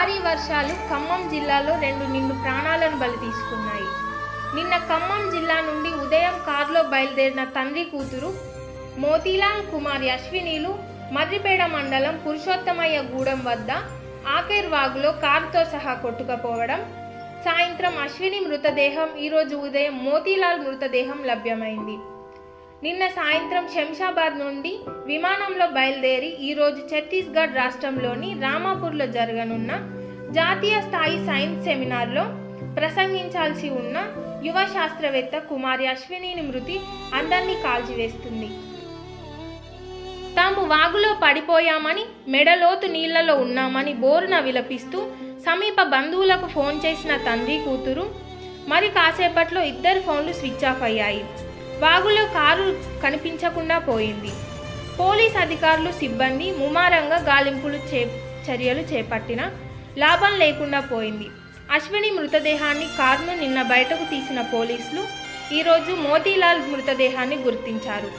భారీ వర్షాలు ఖమ్మం జిల్లాలో 2 నిండు ప్రాణాలను బలి తీసుకున్నాయి. నిన్న ఖమ్మం జిల్లా నుండి ఉదయం కారులో బయలుదేరిన తండ్రి కూతురు మోతీలాల్ కుమారి అశ్వినీలు మర్రిపేడ మండలం పురుషోత్తమయ్య గూడెం వద్ద ఆకేర్ వాగులో కారుతో సహా కొట్టుకుపోవడం, సాయంత్రం అశ్విని మృతదేహం, ఈరోజు ఉదయం మోతీలాల్ మృతదేహం లభ్యమైంది. నిన్న సాయంత్రం శంషాబాద్ నుండి విమానంలో బయలుదేరి ఈరోజు ఛత్తీస్గఢ్ రాష్ట్రంలోని రామాపూర్లో జరగనున్న జాతీయ స్థాయి సైన్స్ సెమినార్లో ప్రసంగించాల్సి ఉన్న యువ శాస్త్రవేత్త కుమారి అశ్విని మృతి అందరినీ కాల్చివేస్తుంది. తాము వాగులో పడిపోయామని, మెడలోతు నీళ్లలో ఉన్నామని బోరున విలపిస్తూ సమీప బంధువులకు ఫోన్ చేసిన తండ్రి కూతురు మరి కాసేపట్లో ఇద్దరు ఫోన్లు స్విచ్ ఆఫ్ అయ్యాయి. వాగులో కారు కనిపించకుండా పోయింది. పోలీస్ అధికారులు, సిబ్బంది ముమ్మరంగా గాలింపులు చర్యలు చేపట్టినా లాభం లేకుండా పోయింది. అశ్విని మృతదేహాన్ని కారును నిన్న బయటకు తీసిన పోలీసులు ఈరోజు మోతీలాల్ మృతదేహాన్ని గుర్తించారు.